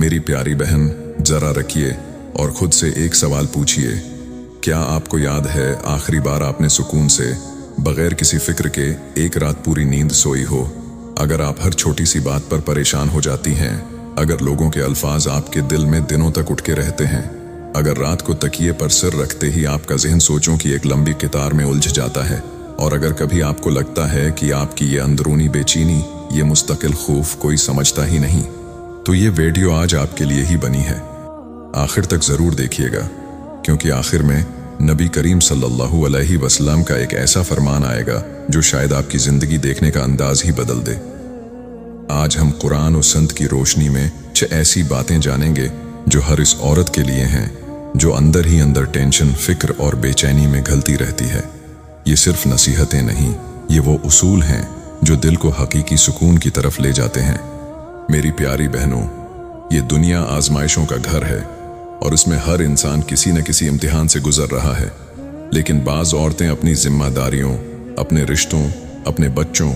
मेरी प्यारी बहन, जरा रखिए और खुद से एक सवाल पूछिए, क्या आपको याद है आखिरी बार आपने सुकून से बगैर किसी फिक्र के एक रात पूरी नींद सोई हो? अगर आप हर छोटी सी बात पर परेशान हो जाती हैं, अगर लोगों के अल्फाज आपके दिल में दिनों तक उठ के रहते हैं, अगर रात को तकिए पर सिर रखते ही आपका जहन सोचों की एक लंबी कतार में उलझ जाता है, और अगर कभी आपको लगता है कि आपकी ये अंदरूनी बेचैनी, ये मुस्तकिल खौफ कोई समझता ही नहीं, तो ये वीडियो आज आपके लिए ही बनी है। आखिर तक जरूर देखिएगा, क्योंकि आखिर में नबी करीम सल्लल्लाहु अलैहि वसल्लम का एक ऐसा फरमान आएगा जो शायद आपकी जिंदगी देखने का अंदाज ही बदल दे। आज हम कुरान और सुन्नत की रोशनी में 6 ऐसी बातें जानेंगे जो हर इस औरत के लिए हैं जो अंदर ही अंदर टेंशन, फिक्र और बेचैनी में घलती रहती है। ये सिर्फ नसीहतें नहीं, ये वो उसूल हैं जो दिल को हकीकी सुकून की तरफ ले जाते हैं। मेरी प्यारी बहनों, ये दुनिया आजमाइशों का घर है और इसमें हर इंसान किसी न किसी इम्तिहान से गुजर रहा है। लेकिन बाज औरतें अपनी जिम्मेदारियों, अपने रिश्तों, अपने बच्चों,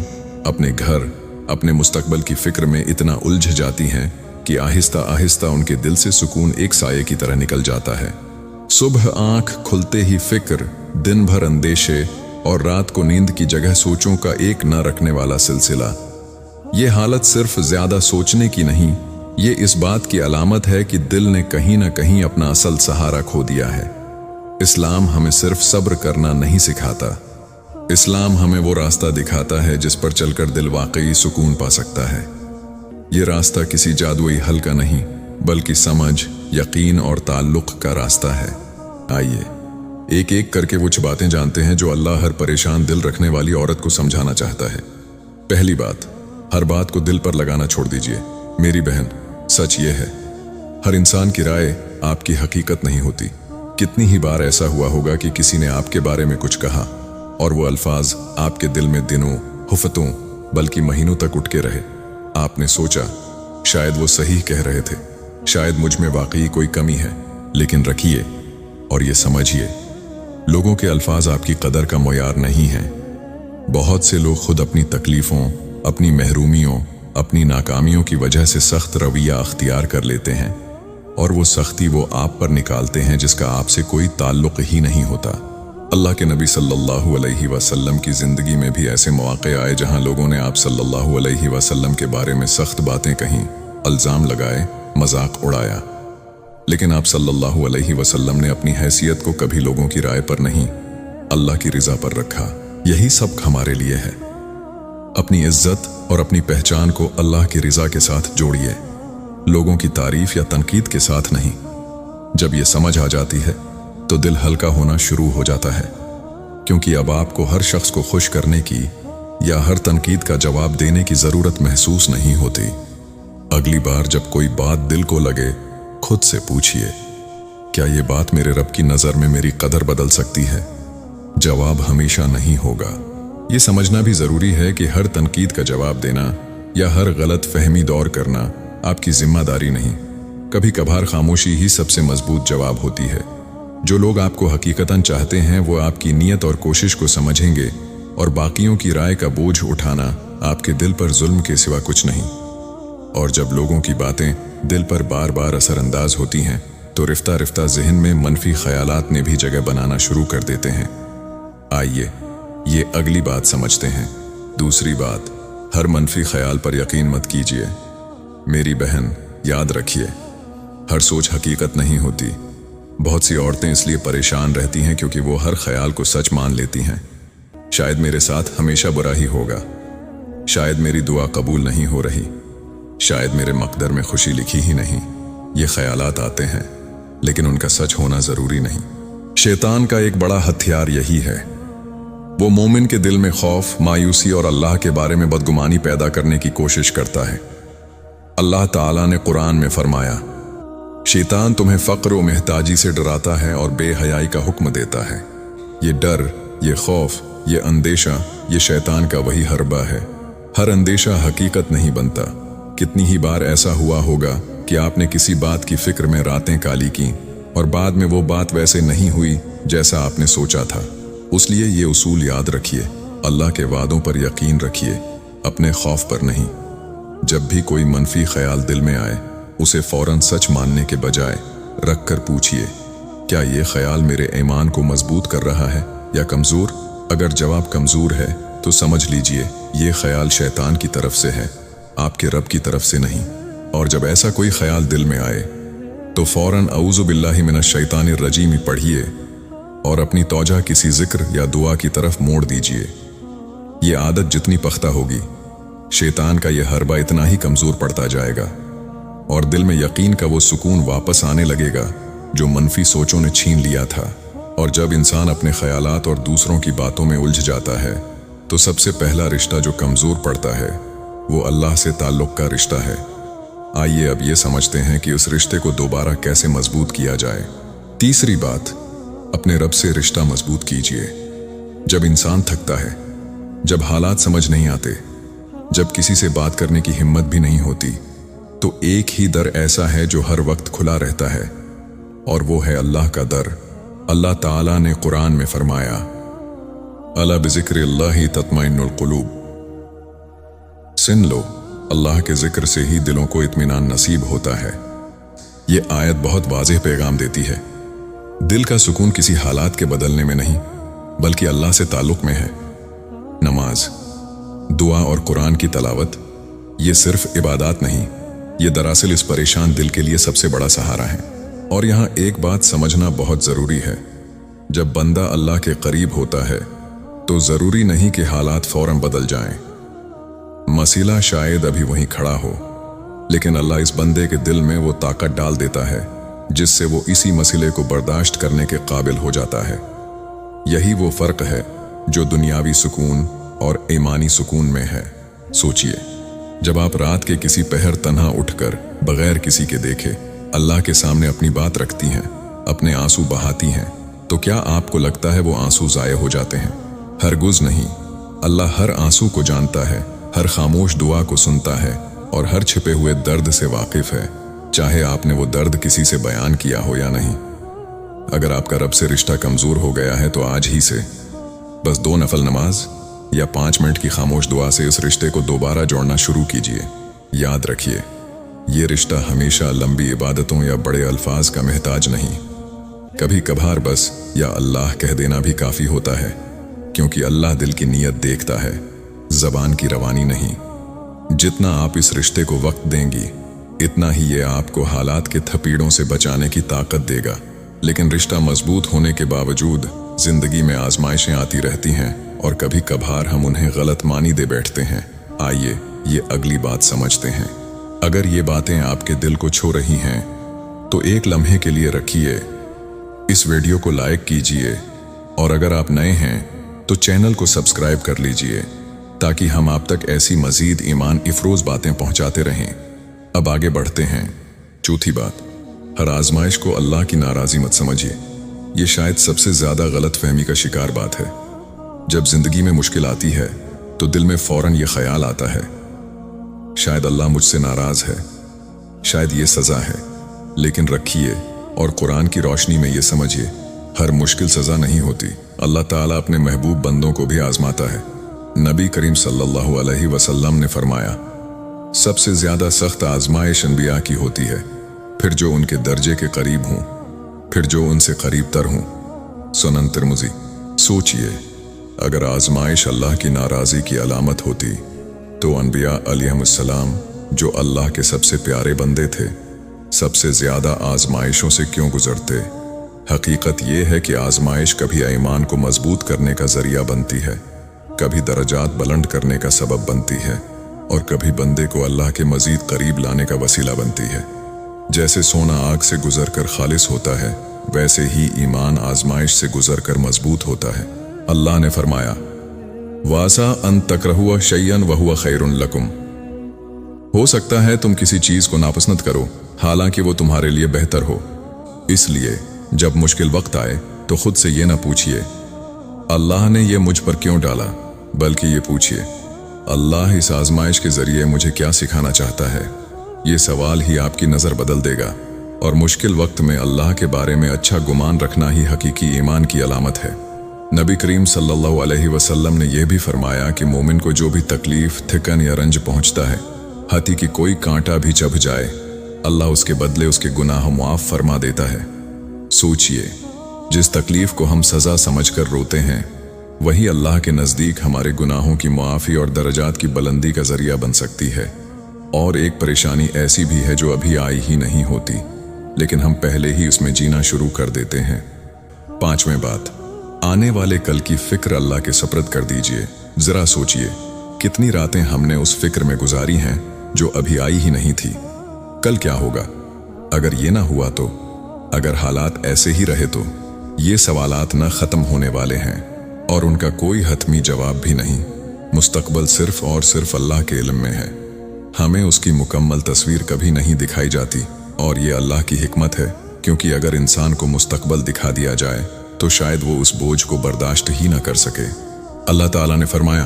अपने घर, अपने मुस्तकबल की फिक्र में इतना उलझ जाती हैं कि आहिस्ता आहिस्ता उनके दिल से सुकून एक साये की तरह निकल जाता है। सुबह आंख खुलते ही फिक्र, दिन भर अंदेशे और रात को नींद की जगह सोचों का एक न रखने वाला सिलसिला। ये हालत सिर्फ ज्यादा सोचने की नहीं, ये इस बात की अलामत है कि दिल ने कहीं न कहीं अपना असल सहारा खो दिया है। इस्लाम हमें सिर्फ सब्र करना नहीं सिखाता, इस्लाम हमें वो रास्ता दिखाता है जिस पर चलकर दिल वाकई सुकून पा सकता है। ये रास्ता किसी जादुई हल का नहीं, बल्कि समझ, यकीन और ताल्लुक का रास्ता है। आइए एक एक करके वो बातें जानते हैं जो अल्लाह हर परेशान दिल रखने वाली औरत को समझाना चाहता है। पहली बात, हर बात को दिल पर लगाना छोड़ दीजिए। मेरी बहन, सच ये है, हर इंसान की राय आपकी हकीकत नहीं होती। कितनी ही बार ऐसा हुआ होगा कि किसी ने आपके बारे में कुछ कहा और वो अल्फाज आपके दिल में दिनों, हफ्तों, बल्कि महीनों तक उठ के रहे। आपने सोचा शायद वो सही कह रहे थे, शायद मुझ में वाकई कोई कमी है। लेकिन रखिए और ये समझिए, लोगों के अल्फाज आपकी कदर का मोयार नहीं है। बहुत से लोग खुद अपनी तकलीफों, अपनी महरूमियों, अपनी नाकामियों की वजह से सख्त रवैया अख्तियार कर लेते हैं, और वो सख्ती वो आप पर निकालते हैं जिसका आपसे कोई ताल्लुक ही नहीं होता। अल्लाह के नबी सल्लल्लाहु अलैहि वसल्लम की जिंदगी में भी ऐसे मौके आए जहां लोगों ने आप सल्लल्लाहु अलैहि वसल्लम के बारे में सख्त बातें कहीं, इल्जाम लगाए, मजाक उड़ाया। लेकिन आप सल्लल्लाहु अलैहि वसल्लम ने अपनी हैसियत को कभी लोगों की राय पर नहीं, अल्लाह की रिजा पर रखा। यही सब हमारे लिए है। अपनी इज्जत और अपनी पहचान को अल्लाह की रिजा के साथ जोड़िए, लोगों की तारीफ या तनकीद के साथ नहीं। जब ये समझ आ जाती है तो दिल हल्का होना शुरू हो जाता है, क्योंकि अब आपको हर शख्स को खुश करने की या हर तनकीद का जवाब देने की जरूरत महसूस नहीं होती। अगली बार जब कोई बात दिल को लगे, खुद से पूछिए, क्या ये बात मेरे रब की नजर में मेरी कदर बदल सकती है? जवाब हमेशा नहीं होगा। ये समझना भी जरूरी है कि हर तनकीद का जवाब देना या हर गलत फहमी दौर करना आपकी जिम्मेदारी नहीं। कभी कभार खामोशी ही सबसे मजबूत जवाब होती है। जो लोग आपको हकीकतन चाहते हैं वो आपकी नीयत और कोशिश को समझेंगे, और बाकियों की राय का बोझ उठाना आपके दिल पर जुल्म के सिवा कुछ नहीं। और जब लोगों की बातें दिल पर बार बार असरअंदाज होती हैं तो रिफ्ता रिफ्ता जहन में मनफी ख्यालात ने भी जगह बनाना शुरू कर देते हैं। आइए ये अगली बात समझते हैं। दूसरी बात, हर मनफी ख्याल पर यकीन मत कीजिए। मेरी बहन, याद रखिए, हर सोच हकीकत नहीं होती। बहुत सी औरतें इसलिए परेशान रहती हैं क्योंकि वो हर ख्याल को सच मान लेती हैं। शायद मेरे साथ हमेशा बुरा ही होगा, शायद मेरी दुआ कबूल नहीं हो रही, शायद मेरे मकदर में खुशी लिखी ही नहीं। ये ख्यालात आते हैं, लेकिन उनका सच होना जरूरी नहीं। शैतान का एक बड़ा हथियार यही है। वो मोमिन के दिल में खौफ, मायूसी और अल्लाह के बारे में बदगुमानी पैदा करने की कोशिश करता है। अल्लाह ताला ने कुरान में फरमाया, शैतान तुम्हें फक्र और महताजी से डराता है और बेहयाई का हुक्म देता है। ये डर, ये खौफ, ये अंदेशा, ये शैतान का वही हरबा है। हर अंदेशा हकीकत नहीं बनता। कितनी ही बार ऐसा हुआ होगा कि आपने किसी बात की फिक्र में रातें काली की और बाद में वो बात वैसे नहीं हुई जैसा आपने सोचा था। उसलिए ये उसूल याद रखिए, अल्लाह के वादों पर यकीन रखिए, अपने खौफ पर नहीं। जब भी कोई मनफी ख्याल दिल में आए, उसे फौरन सच मानने के बजाय रख कर पूछिए, क्या ये ख्याल मेरे ईमान को मजबूत कर रहा है या कमज़ोर? अगर जवाब कमज़ोर है तो समझ लीजिए ये ख्याल शैतान की तरफ से है, आपके रब की तरफ से नहीं। और जब ऐसा कोई ख्याल दिल में आए तो फौरन औज़ु बिल्लाहि मिनश शैतानिर रजीम पढ़िए और अपनी तौजा किसी जिक्र या दुआ की तरफ मोड़ दीजिए। ये आदत जितनी पख्ता होगी, शैतान का यह हरबा इतना ही कमज़ोर पड़ता जाएगा और दिल में यकीन का वो सुकून वापस आने लगेगा जो मनफी सोचों ने छीन लिया था। और जब इंसान अपने ख्यालात और दूसरों की बातों में उलझ जाता है तो सबसे पहला रिश्ता जो कमज़ोर पड़ता है वो अल्लाह से ताल्लुक़ का रिश्ता है। आइए अब ये समझते हैं कि उस रिश्ते को दोबारा कैसे मजबूत किया जाए। तीसरी बात, अपने रब से रिश्ता मजबूत कीजिए। जब इंसान थकता है, जब हालात समझ नहीं आते, जब किसी से बात करने की हिम्मत भी नहीं होती, तो एक ही दर ऐसा है जो हर वक्त खुला रहता है और वो है अल्लाह का दर। अल्लाह ताला ने कुरान में फरमाया, अला बिज़िक्रिल्लाहि तत्मइन्नुल कुलूब। सुन लो, अल्लाह के जिक्र से ही दिलों को इत्मीनान नसीब होता है। ये आयत बहुत वाज़ेह पैगाम देती है। दिल का सुकून किसी हालात के बदलने में नहीं बल्कि अल्लाह से ताल्लुक़ में है। नमाज, दुआ और कुरान की तलावत ये सिर्फ इबादत नहीं, ये दरअसल इस परेशान दिल के लिए सबसे बड़ा सहारा है। और यहाँ एक बात समझना बहुत ज़रूरी है, जब बंदा अल्लाह के करीब होता है तो ज़रूरी नहीं कि हालात फ़ौरन बदल जाएं। मसीला शायद अभी वहीं खड़ा हो, लेकिन अल्लाह इस बंदे के दिल में वो ताकत डाल देता है जिससे वो इसी मसले को बर्दाश्त करने के काबिल हो जाता है। यही वो फ़र्क है जो दुनियावी सुकून और ईमानी सुकून में है। सोचिए, जब आप रात के किसी पहर तन्हा उठकर बगैर किसी के देखे अल्लाह के सामने अपनी बात रखती हैं, अपने आंसू बहाती हैं, तो क्या आपको लगता है वो आंसू ज़ाया हो जाते हैं? हरगिज़ नहीं। अल्लाह हर आंसू को जानता है, हर खामोश दुआ को सुनता है और हर छिपे हुए दर्द से वाकिफ है, चाहे आपने वो दर्द किसी से बयान किया हो या नहीं। अगर आपका रब से रिश्ता कमज़ोर हो गया है तो आज ही से बस 2 नफल नमाज या 5 मिनट की खामोश दुआ से इस रिश्ते को दोबारा जोड़ना शुरू कीजिए। याद रखिए, ये रिश्ता हमेशा लंबी इबादतों या बड़े अल्फाज का महताज नहीं, कभी कभार बस या अल्लाह कह देना भी काफ़ी होता है, क्योंकि अल्लाह दिल की नीयत देखता है, ज़बान की रवानी नहीं। जितना आप इस रिश्ते को वक्त देंगी, इतना ही ये आपको हालात के थपीड़ों से बचाने की ताकत देगा। लेकिन रिश्ता मजबूत होने के बावजूद जिंदगी में आजमाइशें आती रहती हैं और कभी कभार हम उन्हें गलत मानी दे बैठते हैं। आइए ये अगली बात समझते हैं। अगर ये बातें आपके दिल को छू रही हैं तो एक लम्हे के लिए रखिए, इस वीडियो को लाइक कीजिए और अगर आप नए हैं तो चैनल को सब्सक्राइब कर लीजिए ताकि हम आप तक ऐसी मजीद ईमान इफरोज बातें पहुंचाते रहें। अब आगे बढ़ते हैं। चौथी बात, हर आजमाइश को अल्लाह की नाराज़ी मत समझिए। ये शायद सबसे ज़्यादा गलत फहमी का शिकार बात है। जब जिंदगी में मुश्किल आती है तो दिल में फौरन ये ख्याल आता है, शायद अल्लाह मुझसे नाराज़ है, शायद ये सज़ा है। लेकिन रखिए और कुरान की रोशनी में ये समझिए, हर मुश्किल सज़ा नहीं होती। अल्लाह ताला अपने महबूब बंदों को भी आजमाता है। नबी करीम सल्लल्लाहु अलैहि वसल्लम ने फरमाया, सबसे ज़्यादा सख्त आजमाइश अनबिया की होती है, फिर जो उनके दर्जे के करीब हों, फिर जो उनसे करीब तर हों। सुनन तिरमिज़ी। सोचिए, अगर आजमाइश अल्लाह की नाराज़ी की अलामत होती तो अनबिया अलैहिमुस्सलाम, जो अल्लाह के सबसे प्यारे बंदे थे, सबसे ज़्यादा आजमाइशों से क्यों गुजरते? हकीकत यह है कि आजमाइश कभी ईमान को मजबूत करने का ज़रिया बनती है, कभी दर्जात बुलंद करने का सबब बनती है और कभी बंदे को अल्लाह के मजीद करीब लाने का वसीला बनती है। जैसे सोना आग से गुजर कर खालिस होता है, वैसे ही ईमान आजमाइश से गुजर कर मजबूत होता है। अल्लाह ने फरमाया, वासा अन तकरहुआ शय्यन वहुआ खैरुन लकुम। हो सकता है तुम किसी चीज़ को नापसंद करो, हालांकि वो तुम्हारे लिए बेहतर हो। इसलिए जब मुश्किल वक्त आए तो खुद से ये ना पूछिए, अल्लाह ने ये मुझ पर क्यों डाला, बल्कि ये पूछिए, अल्लाह इस आजमाइश के ज़रिए मुझे क्या सिखाना चाहता है। ये सवाल ही आपकी नज़र बदल देगा और मुश्किल वक्त में अल्लाह के बारे में अच्छा गुमान रखना ही हकीकी ईमान की अलामत है। नबी करीम सल्लल्लाहु अलैहि वसल्लम ने यह भी फरमाया कि मोमिन को जो भी तकलीफ, थिकन या रंज पहुंचता है, हाथी की कोई कांटा भी चुभ जाए अल्लाह उसके बदले उसके गुनाह मुआफ फरमा देता है। सोचिए, जिस तकलीफ को हम सजा समझकर रोते हैं, वही अल्लाह के नज़दीक हमारे गुनाहों की मुआफ़ी और दर्जात की बुलंदी का जरिया बन सकती है। और एक परेशानी ऐसी भी है जो अभी आई ही नहीं होती, लेकिन हम पहले ही उसमें जीना शुरू कर देते हैं। 5वें बात, आने वाले कल की फिक्र अल्लाह के सुपुर्द कर दीजिए। जरा सोचिए, कितनी रातें हमने उस फिक्र में गुजारी हैं जो अभी आई ही नहीं थी। कल क्या होगा? अगर ये ना हुआ तो, अगर हालात ऐसे ही रहे तो? ये सवालात न खत्म होने वाले हैं और उनका कोई हतमी जवाब भी नहीं। मुस्तकबल सिर्फ और सिर्फ अल्लाह के इल्म में है। हमें उसकी मुकम्मल तस्वीर कभी नहीं दिखाई जाती, और ये अल्लाह की हिकमत है, क्योंकि अगर इंसान को मुस्तकबल दिखा दिया जाए तो शायद वो उस बोझ को बर्दाश्त ही ना कर सके। अल्लाह ताला ने फरमाया,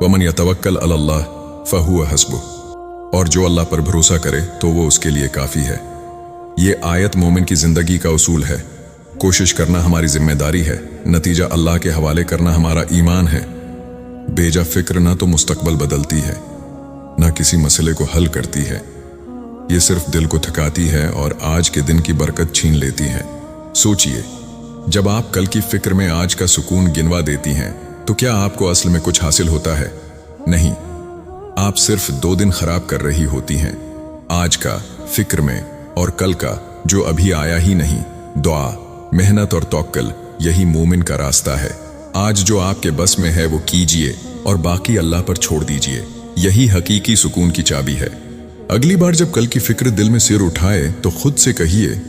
वमन यतवक्कल अलल्लाह फहुव हस्बुह, और जो अल्लाह पर भरोसा करे तो वो उसके लिए काफ़ी है। ये आयत मोमिन की ज़िंदगी का उसूल है। कोशिश करना हमारी जिम्मेदारी है, नतीजा अल्लाह के हवाले करना हमारा ईमान है। बेजा फिक्र ना तो मुस्तकबल बदलती है, ना किसी मसले को हल करती है। ये सिर्फ दिल को थकाती है और आज के दिन की बरकत छीन लेती है। सोचिए, जब आप कल की फिक्र में आज का सुकून गिनवा देती हैं, तो क्या आपको असल में कुछ हासिल होता है? नहीं, आप सिर्फ 2 दिन खराब कर रही होती हैं, आज का फिक्र में, और कल का जो अभी आया ही नहीं। दुआ, मेहनत और तवक्कुल, यही मोमिन का रास्ता है। आज जो आपके बस में है वो कीजिए और बाकी अल्लाह पर छोड़ दीजिए। यही हकीकी सुकून की चाबी है। अगली बार जब कल की फिक्र दिल में सिर उठाए तो खुद से कहिए,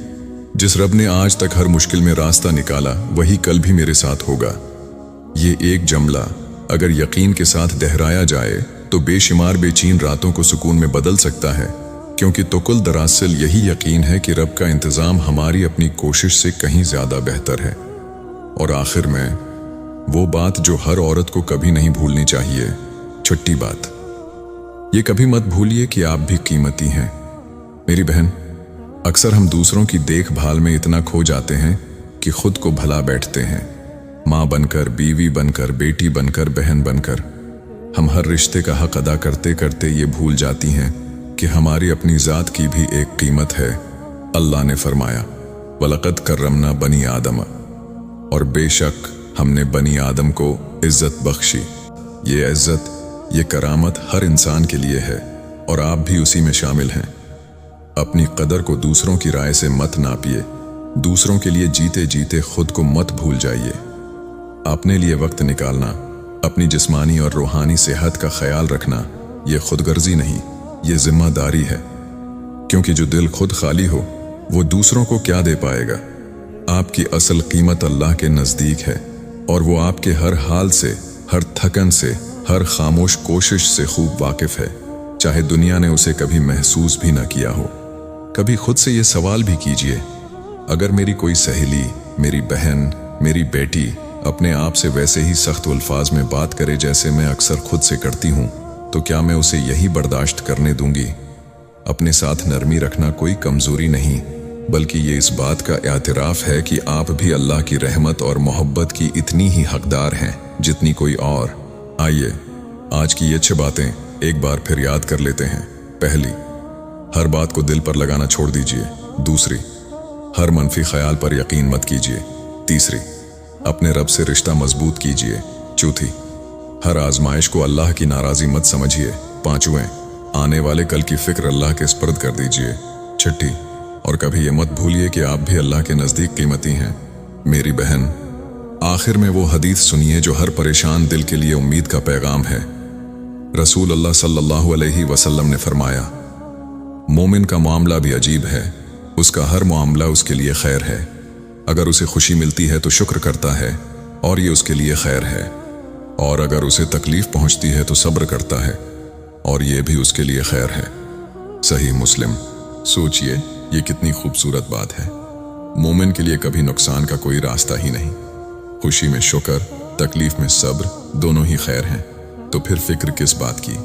जिस रब ने आज तक हर मुश्किल में रास्ता निकाला, वही कल भी मेरे साथ होगा। ये एक जुमला अगर यकीन के साथ दोहराया जाए तो बेशुमार बेचैन रातों को सुकून में बदल सकता है, क्योंकि तुकुल दरअसल यही यकीन है कि रब का इंतज़ाम हमारी अपनी कोशिश से कहीं ज़्यादा बेहतर है। और आखिर में वो बात जो हर औरत को कभी नहीं भूलनी चाहिए, छठी बात, ये कभी मत भूलिए कि आप भी कीमती हैं। मेरी बहन, अक्सर हम दूसरों की देखभाल में इतना खो जाते हैं कि खुद को भला बैठते हैं। माँ बनकर, बीवी बनकर, बेटी बनकर, बहन बनकर हम हर रिश्ते का हक अदा करते करते ये भूल जाती हैं कि हमारी अपनी ज़ात की भी एक कीमत है। अल्लाह ने फरमाया, वलक़द करमना बनी आदम, और बेशक हमने बनी आदम को इज्जत बख्शी। ये इज्जत, ये करामत हर इंसान के लिए है, और आप भी उसी में शामिल हैं। अपनी कदर को दूसरों की राय से मत नापिए। दूसरों के लिए जीते जीते खुद को मत भूल जाइए। अपने लिए वक्त निकालना, अपनी जिस्मानी और रूहानी सेहत का ख्याल रखना, ये खुदगर्जी नहीं, ये जिम्मेदारी है। क्योंकि जो दिल खुद खाली हो वो दूसरों को क्या दे पाएगा। आपकी असल कीमत अल्लाह के नज़दीक है, और वो आपके हर हाल से, हर थकन से, हर खामोश कोशिश से खूब वाकिफ है, चाहे दुनिया ने उसे कभी महसूस भी ना किया हो। कभी खुद से ये सवाल भी कीजिए, अगर मेरी कोई सहेली, मेरी बहन, मेरी बेटी अपने आप से वैसे ही सख्त अल्फाज में बात करे जैसे मैं अक्सर खुद से करती हूँ, तो क्या मैं उसे यही बर्दाश्त करने दूंगी? अपने साथ नरमी रखना कोई कमजोरी नहीं, बल्कि ये इस बात का एतराफ़ है कि आप भी अल्लाह की रहमत और मोहब्बत की इतनी ही हकदार हैं जितनी कोई और। आइए आज की ये 6 बातें एक बार फिर याद कर लेते हैं। पहली, हर बात को दिल पर लगाना छोड़ दीजिए। दूसरी, हर मनफी ख्याल पर यकीन मत कीजिए। तीसरी, अपने रब से रिश्ता मजबूत कीजिए। चौथी, हर आजमाइश को अल्लाह की नाराज़ी मत समझिए। पांचवें, आने वाले कल की फिक्र अल्लाह के स्पर्द कर दीजिए। छठी, और कभी ये मत भूलिए कि आप भी अल्लाह के नज़दीक कीमती हैं। मेरी बहन, आखिर में वो हदीस सुनिए जो हर परेशान दिल के लिए उम्मीद का पैगाम है। रसूल अल्लाह सल्लल्लाहु अलैहि वसल्लम ने फरमाया, मोमिन का मामला भी अजीब है, उसका हर मामला उसके लिए खैर है। अगर उसे खुशी मिलती है तो शुक्र करता है और ये उसके लिए खैर है, और अगर उसे तकलीफ पहुंचती है तो सब्र करता है और ये भी उसके लिए खैर है। सही मुस्लिम। सोचिए, ये कितनी खूबसूरत बात है। मोमिन के लिए कभी नुकसान का कोई रास्ता ही नहीं। खुशी में शुक्र, तकलीफ में सब्र, दोनों ही खैर हैं। तो फिर फिक्र किस बात की?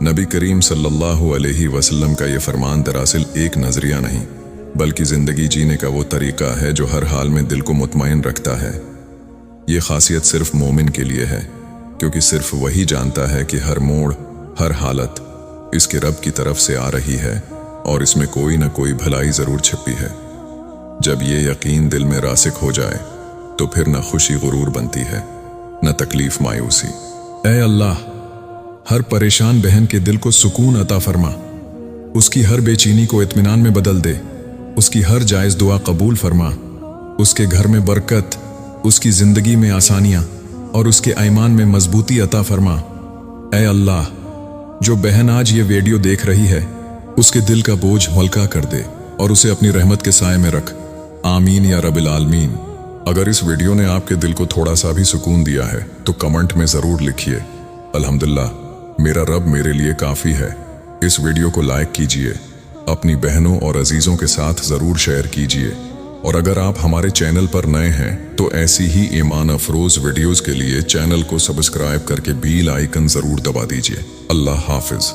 नबी करीम सल्लल्लाहु अलैहि वसल्लम का ये फरमान दरअसल एक नजरिया नहीं, बल्कि जिंदगी जीने का वो तरीका है जो हर हाल में दिल को मुतमईन रखता है। ये खासियत सिर्फ मोमिन के लिए है, क्योंकि सिर्फ वही जानता है कि हर मोड़, हर हालत इसके रब की तरफ से आ रही है और इसमें कोई ना कोई भलाई जरूर छिपी है। जब ये यकीन दिल में रासिक हो जाए तो फिर न खुशी गुरूर बनती है, न तकलीफ मायूसी। ऐ अल्लाह, हर परेशान बहन के दिल को सुकून अता फरमा, उसकी हर बेचैनी को इत्मीनान में बदल दे, उसकी हर जायज दुआ कबूल फरमा, उसके घर में बरकत, उसकी जिंदगी में आसानियां और उसके ईमान में मजबूती अता फरमा। ऐ अल्लाह, जो बहन आज ये वीडियो देख रही है उसके दिल का बोझ हल्का कर दे और उसे अपनी रहमत के साए में रख। आमीन या रब्बिल आलमीन। अगर इस वीडियो ने आपके दिल को थोड़ा सा भी सुकून दिया है तो कमेंट में जरूर लिखिए, अल्हम्दुलिल्लाह, मेरा रब मेरे लिए काफी है। इस वीडियो को लाइक कीजिए, अपनी बहनों और अजीजों के साथ जरूर शेयर कीजिए, और अगर आप हमारे चैनल पर नए हैं तो ऐसी ही ईमान अफरोज वीडियोस के लिए चैनल को सब्सक्राइब करके बेल आइकन जरूर दबा दीजिए। अल्लाह हाफिज।